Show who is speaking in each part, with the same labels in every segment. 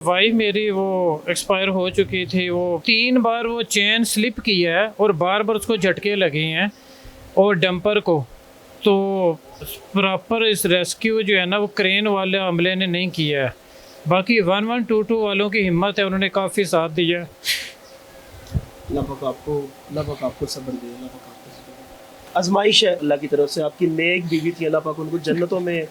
Speaker 1: Wife मेरी वो expire हो चुकी थी। वो 3 बार वो चेन स्लिप की है और बार बार उसको झटके लगे हैं और डंपर को। तो प्रॉपर इस रेस्क्यू जो है ना वो क्रेन वाले अमले ने नहीं किया है। बाकी 1122 वालों की हिम्मत है, उन्होंने काफ़ी साथ दिया।
Speaker 2: अल्लाह पाक आपको सब्र दे। अल्लाह पाक आपको सब्र दे। आजमाइश है अल्लाह की तरफ से, आपकी नेक बीवी थी, अल्लाह पाक उनको जन्नतों में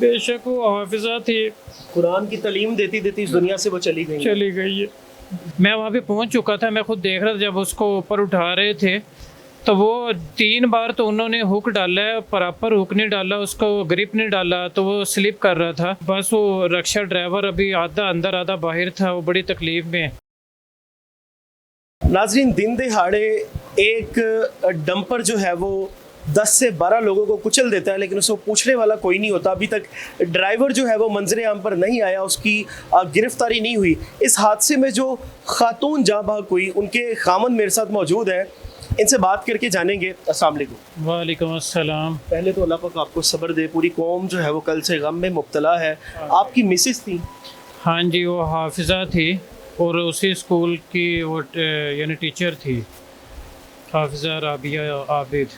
Speaker 1: बेशक वो हाफिजा थी,
Speaker 2: कुरान की तालीम देती देती इस दुनिया से वो चली गई।
Speaker 1: चली गई है। मैं वहाँ पे पहुँच चुका था, मैं खुद देख रहा था जब उसको ऊपर उठा रहे थे तो वो 3 बार तो उन्होंने हुक डाला है, प्रॉपर हुक नहीं डाला, उसको ग्रिप नहीं डाला तो वो स्लिप कर रहा था। बस वो रक्षा ड्राइवर अभी आधा अंदर आधा बाहर था, वो बड़ी तकलीफ में है।
Speaker 2: नाजरीन, दिन दहाड़े एक डंपर जो है वो 10 से 12 लोगों को कुचल देता है, लेकिन उसको पूछने वाला कोई नहीं होता। अभी तक ड्राइवर जो है वो मंजरे आम पर नहीं आया, उसकी गिरफ्तारी नहीं हुई। इस हादसे में जो खातून जाँ बहक हुई, उनके खामन मेरे साथ मौजूद हैं, इनसे बात करके जानेंगे। अस्सलाम वालेकुम।
Speaker 1: वालेकुम अस्सलाम।
Speaker 2: पहले तो अल्लाह पाक आपको सब्र दे। पूरी कौम जो है वो कल से गम में मुब्तला है। आपकी मिसेस थी?
Speaker 1: हाँ जी, वो हाफिज़ा थी और उसी स्कूल की वो यानी टीचर थी, हाफिज़ा राबिया आबिद।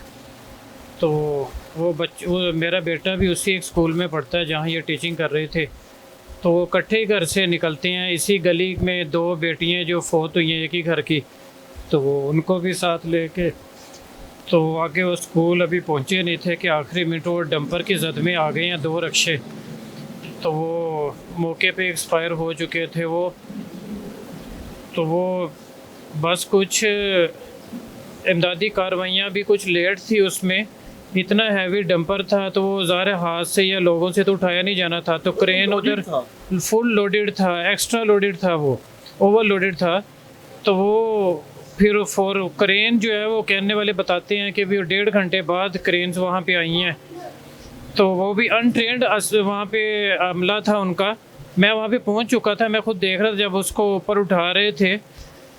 Speaker 1: तो वो मेरा बेटा भी उसी एक स्कूल में पढ़ता है जहाँ ये टीचिंग कर रहे थे। तो वो इकट्ठे ही घर से निकलते हैं। इसी गली में 2 बेटियाँ जो फोत हुई हैं एक ही घर की, तो वो उनको भी साथ लेके तो आगे वो स्कूल अभी पहुँचे नहीं थे कि आखिरी मिनट वो डंपर की जद में आ गए हैं 2 रक्शे। तो वो मौके पे एक्सपायर हो चुके थे वो। तो वो बस कुछ इमदादी कार्रवाइयाँ भी कुछ लेट थी उसमें। इतना हैवी डंपर था तो वो ज़ाहिर हाथ से या लोगों से तो उठाया नहीं जाना था। तो क्रेन उधर फुल लोडेड था, एक्स्ट्रा लोडेड था, वो ओवर लोडेड था। तो वो फिर क्रेन जो है वो कहने वाले बताते हैं कि भी 1.5 घंटे बाद क्रेन्स वहाँ पे आई हैं। तो वो भी अनट्रेंड वहाँ पे अमला था उनका। मैं वहाँ पे पहुँच चुका था, मैं खुद देख रहा था जब उसको ऊपर उठा रहे थे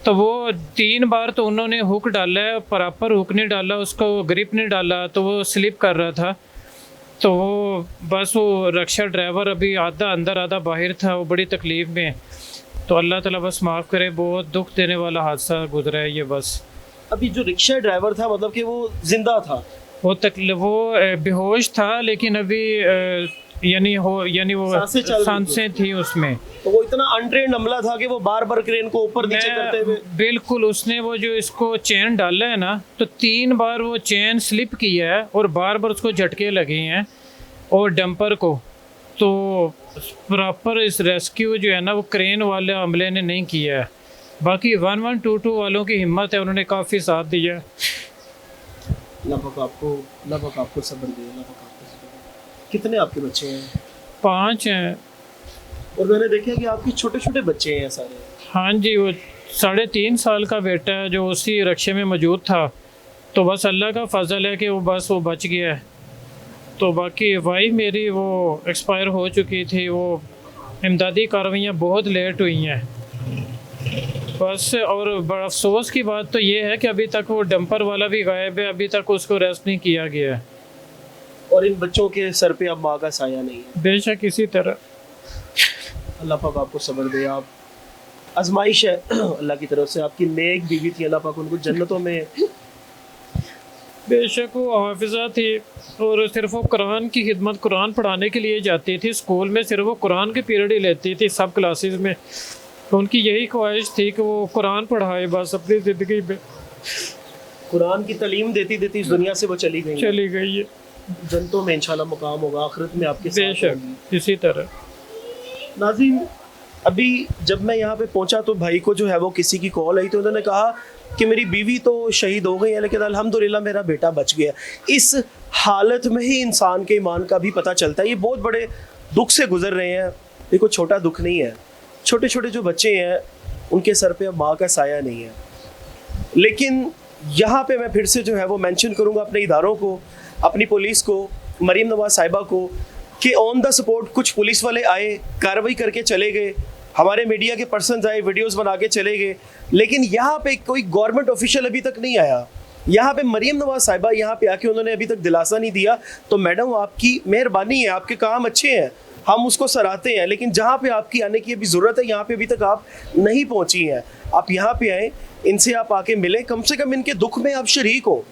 Speaker 1: तो वो 3 बार तो उन्होंने हुक डाला है, प्रॉपर हुक नहीं डाला, उसको ग्रिप नहीं डाला तो वो स्लिप कर रहा था। तो वो बस वो रक्षा ड्राइवर अभी आधा अंदर आधा बाहर था, वो बड़ी तकलीफ में है। तो अल्लाह ताला बस माफ़ करे, बहुत दुख देने वाला हादसा गुजरा है ये। बस
Speaker 2: अभी जो रिक्शा ड्राइवर था, मतलब कि वो जिंदा था?
Speaker 1: वो बेहोश था, लेकिन अभी यानी वो सांसें थी उसमें।
Speaker 2: तो वो इतना अनट्रेंड अमला था कि वो बार बार क्रेन को ऊपर नीचे करते हुए
Speaker 1: बिल्कुल, उसने वो जो इसको चेन डाला है ना, तो 3 बार वो चेन स्लिप किया है और बार बार उसको झटके लगे हैं और डंपर को। तो प्रॉपर इस रेस्क्यू जो है ना वो क्रेन वाले अमले ने नहीं किया है। बाकी 1122 वालों की हिम्मत है, उन्होंने काफ़ी साथ दिया।
Speaker 2: अल्लाह पाक आपको सब्र दे। अल्लाह पाक आपको सब्र दे। कितने आपके बच्चे हैं?
Speaker 1: 5 हैं।
Speaker 2: और मैंने देखा कि आपके छोटे छोटे बच्चे हैं सारे।
Speaker 1: हाँ जी, वो 3.5 साल का बेटा है जो उसी रक्शे में मौजूद था। तो बस अल्लाह का फजल है कि वो बच गया है। तो बाकी वाइफ मेरी वो एक्सपायर हो चुकी थी। वो इमदादी कार्रवाइयाँ बहुत लेट हुई हैं बस। और बड़ा अफसोस की बात तो ये है कि अभी तक वो डंपर वाला भी गायब है, अभी तक उसको अरेस्ट नहीं किया गया है।
Speaker 2: और इन बच्चों के सर पे अब माँ का साया नहीं है।
Speaker 1: बेशक इसी तरह।
Speaker 2: अल्लाह पाक आपको सब्र दे। आप आजमाइश है अल्लाह की तरफ से, आपकी नेक बीवी थी, अल्लाह पाक उनको जन्नतों में।
Speaker 1: बेशक वो हाफिज़ा थी और सिर्फ वो कुरान की खिदमत, कुरान पढ़ाने के लिए जाती थी। स्कूल में सिर्फ वो कुरान के पीरियड ही लेती थी सब क्लासेस में। तो उनकी यही ख्वाहिश थी कि वो कुरान पढ़ाए बस अपनी ज़िंदगी में।
Speaker 2: कुरान की तालीम देती देती इस दुनिया से वो चली गई
Speaker 1: है।
Speaker 2: जन्नतों में इंशाल्लाह मुकाम होगा, आखिरत में आपके साथ
Speaker 1: बेशक इसी तरह।
Speaker 2: नाज़रीन, अभी जब मैं यहाँ पे पहुँचा तो भाई को जो है वो किसी की कॉल आई, तो उन्होंने कहा कि मेरी बीवी तो शहीद हो गई है, लेकिन अल्हम्दुलिल्लाह मेरा बेटा बच गया। इस हालत में ही इंसान के ईमान का भी पता चलता है। ये बहुत बड़े दुख से गुजर रहे हैं। देखो, छोटा दुख नहीं है। छोटे छोटे जो बच्चे हैं उनके सर पे अब माँ का साया नहीं है। लेकिन यहाँ पे मैं फिर से जो है वो मेंशन करूँगा अपने इदारों को, अपनी पुलिस को, मरीम नवाज साहिबा को, कि ऑन द स्पॉट कुछ पुलिस वाले आए, कार्रवाई करके चले गए, हमारे मीडिया के पर्सन्स आए, वीडियोस बना के चले गए, लेकिन यहाँ पे कोई गवर्नमेंट ऑफिशियल अभी तक नहीं आया। यहाँ पे मरीम नवाज साहिबा यहाँ पे आके उन्होंने अभी तक दिलासा नहीं दिया। तो मैडम, आपकी मेहरबानी है, आपके काम अच्छे हैं, हम उसको सराहते हैं, लेकिन जहाँ पे आपकी आने की अभी ज़रूरत है, यहाँ पे अभी तक आप नहीं पहुँची हैं। आप यहाँ पे आएँ, इनसे आप आके मिलें, कम से कम इनके दुख में आप शरीक हो,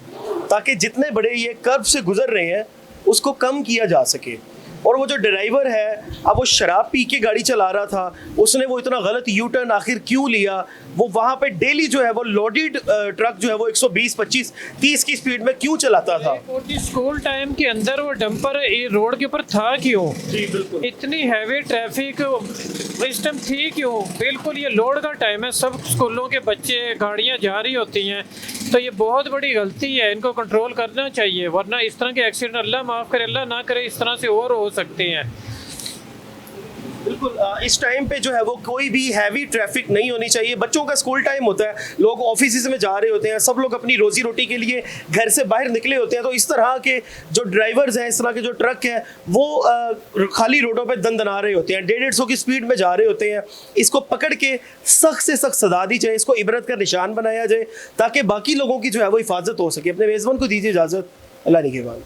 Speaker 2: ताकि जितने बड़े ये कर्ब से गुजर रहे हैं उसको कम किया जा सके। और वो जो ड्राइवर है, अब वो शराब पी के गाड़ी चला रहा था, उसने वो इतना गलत यू टर्न आखिर क्यों लिया? वो वहाँ पे डेली जो है वो लोडेड ट्रक जो है वो 120, 25, 30 की स्पीड में क्यों चलाता था?
Speaker 1: और स्कूल टाइम के अंदर वो डंपर रोड के ऊपर था क्यों?
Speaker 2: जी बिल्कुल।
Speaker 1: इतनी हैवी ट्रैफिक इस टाइम थी क्यों? बिल्कुल ये लोड का टाइम है, सब स्कूलों के बच्चे गाड़ियाँ जा रही होती हैं, तो ये बहुत बड़ी गलती है, इनको कंट्रोल करना चाहिए, वरना इस तरह के एक्सीडेंट अल्लाह माफ़ करे, अल्लाह ना करे, इस तरह से और हो सकते हैं।
Speaker 2: बिल्कुल, इस टाइम पे जो है वो कोई भी हैवी ट्रैफिक नहीं होनी चाहिए। बच्चों का स्कूल टाइम होता है, लोग ऑफिस में जा रहे होते हैं, सब लोग अपनी रोजी रोटी के लिए घर से बाहर निकले होते हैं, तो इस तरह के जो ड्राइवर्स हैं, इस तरह के जो ट्रक हैं, वो खाली रोडों पे दंदना रहे होते हैं, 150 की स्पीड में जा रहे होते हैं। इसको पकड़ के सख्त से सख्त सजा दी जाए, इसको इबरत का निशान बनाया जाए, ताकि बाकी लोगों की जो है वो हिफाजत हो सके। अपने मेज़बान को दीजिए इजाज़त। अल्लाह निगहबान।